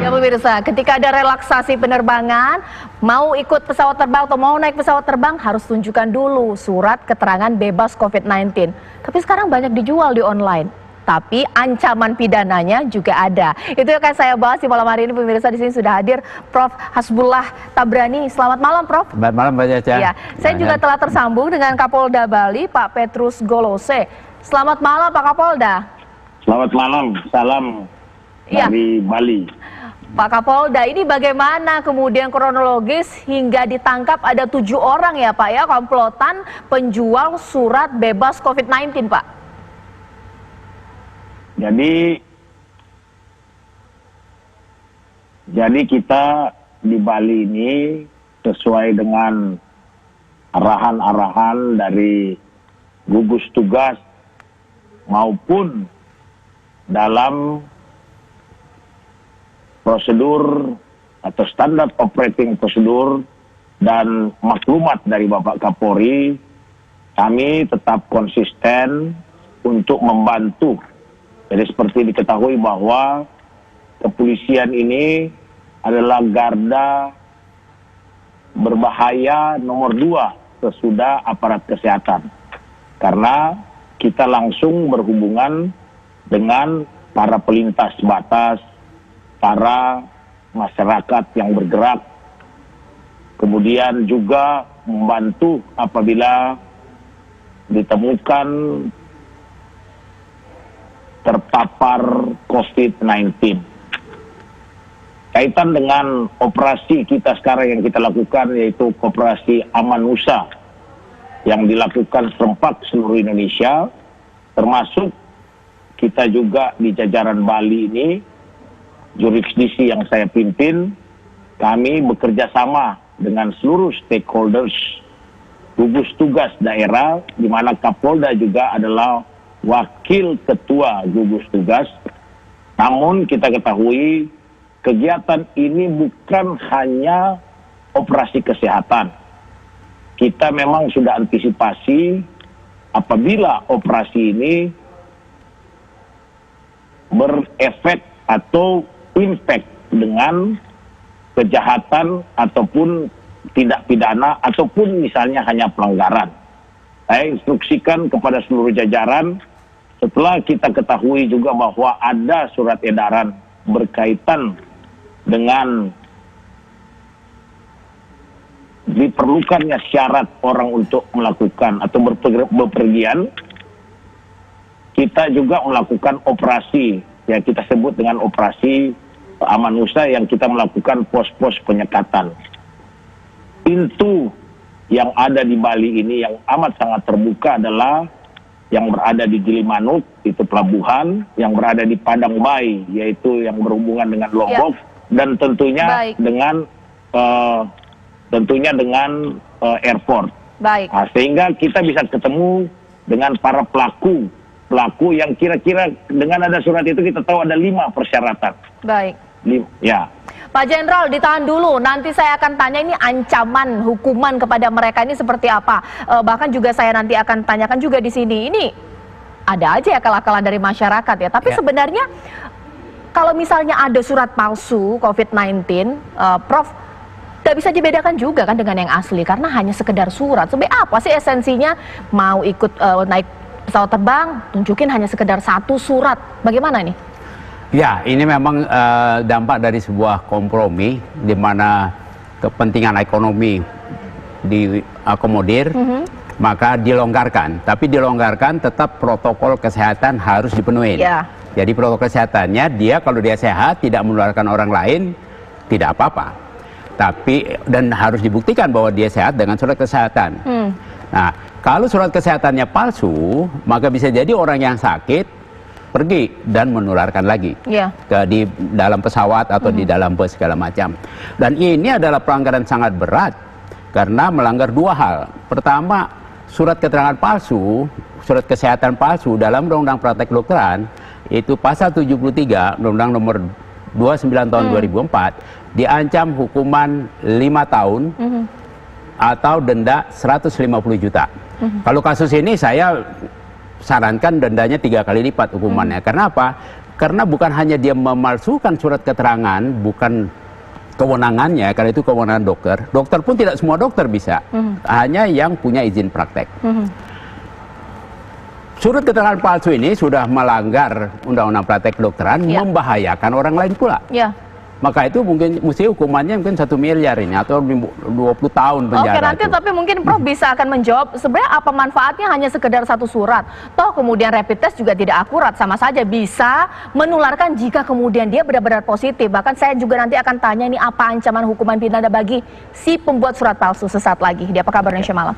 Ya pemirsa, ketika ada relaksasi penerbangan, mau ikut pesawat terbang atau mau naik pesawat terbang harus tunjukkan dulu surat keterangan bebas COVID-19. Tapi sekarang banyak dijual di online. Tapi ancaman pidananya juga ada. Itu yang akan saya bahas di malam hari ini pemirsa. Di sini sudah hadir Prof. Hasbullah Tabrani. Selamat malam, Prof. Selamat malam, Mbak Caca. Ya, saya juga telah tersambung dengan Kapolda Bali, Pak Petrus Golose. Selamat malam, Pak Kapolda. Selamat malam, salam dari Bali. Pak Kapolda, ini bagaimana kemudian kronologis hingga ditangkap ada 7 orang ya Pak ya, komplotan penjual surat bebas COVID-19 Pak? Jadi kita di Bali ini sesuai dengan arahan-arahan dari gugus tugas maupun dalam prosedur atau standar operating prosedur dan maklumat dari Bapak Kapolri, kami tetap konsisten untuk membantu. Jadi seperti diketahui bahwa kepolisian ini adalah garda berbahaya nomor 2 sesudah aparat kesehatan. Karena kita langsung berhubungan dengan para pelintas batas, para masyarakat yang bergerak, kemudian juga membantu apabila ditemukan terpapar COVID-19. Kaitan dengan operasi kita sekarang yang kita lakukan yaitu operasi Amanusa yang dilakukan serempak seluruh Indonesia, termasuk kita juga di jajaran Bali ini, jurisdiksi yang saya pimpin, kami bekerja sama dengan seluruh stakeholders, gugus tugas daerah, di mana Kapolda juga adalah wakil ketua gugus tugas. Namun kita ketahui kegiatan ini bukan hanya operasi kesehatan. Kita memang sudah antisipasi apabila operasi ini berefek atau impact dengan kejahatan ataupun tidak pidana ataupun misalnya hanya pelanggaran. Saya instruksikan kepada seluruh jajaran setelah kita ketahui juga bahwa ada surat edaran berkaitan dengan diperlukannya syarat orang untuk melakukan atau bepergian, kita juga melakukan operasi yang kita sebut dengan operasi Amanusa yang kita melakukan pos-pos penyekatan. Pintu yang ada di Bali ini yang amat sangat terbuka adalah yang berada di Gilimanuk, itu pelabuhan, yang berada di Padang Bayi, yaitu yang berhubungan dengan Lombok, dan tentunya dengan airport. Baik. Nah, sehingga kita bisa ketemu dengan para pelaku yang kira-kira dengan ada surat itu kita tahu ada 5 persyaratan. Baik. Ya. Pak Jenderal, ditahan dulu. Nanti saya akan tanya ini ancaman hukuman kepada mereka ini seperti apa. Bahkan juga saya nanti akan tanyakan juga di sini. Ini ada aja ya akal-akalan dari masyarakat ya. Tapi sebenarnya kalau misalnya ada surat palsu COVID-19, Prof, gak bisa dibedakan juga kan dengan yang asli karena hanya sekedar surat. Sebenarnya apa sih esensinya mau ikut naik pesawat terbang, tunjukin hanya sekedar 1 surat. Bagaimana nih? Ya, ini memang dampak dari sebuah kompromi di mana kepentingan ekonomi diakomodir, maka dilonggarkan. Tapi dilonggarkan tetap protokol kesehatan harus dipenuhi. Ya. Jadi protokol kesehatannya kalau dia sehat, tidak menularkan orang lain, tidak apa-apa. Tapi dan harus dibuktikan bahwa dia sehat dengan surat kesehatan. Nah, kalau surat kesehatannya palsu, maka bisa jadi orang yang sakit pergi dan menularkan lagi di dalam pesawat atau di dalam bus segala macam. Dan ini adalah pelanggaran sangat berat karena melanggar 2 hal. Pertama, surat keterangan palsu, surat kesehatan palsu dalam Undang-Undang Praktek Kedokteran itu pasal 73 Undang-Undang nomor 29 tahun 2004 diancam hukuman 5 tahun atau denda 150 juta. Kalau kasus ini saya sarankan dendanya 3 kali lipat hukumannya. Karena apa? Karena bukan hanya dia memalsukan surat keterangan, bukan kewenangannya, karena itu kewenangan dokter. Dokter pun tidak semua dokter bisa, hanya yang punya izin praktek. Surat keterangan palsu ini sudah melanggar Undang-Undang Praktek Kedokteran, membahayakan orang lain pula. Maka itu mungkin mesti hukumannya mungkin 1 miliar ini atau 20 tahun penjara. Oke, nanti tapi mungkin Prof bisa akan menjawab sebenarnya apa manfaatnya hanya sekedar 1 surat. Toh kemudian rapid test juga tidak akurat, sama saja bisa menularkan jika kemudian dia benar-benar positif. Bahkan saya juga nanti akan tanya ini apa ancaman hukuman pidana bagi si pembuat surat palsu sesaat lagi. Di Apa Kabar Indonesia Malam.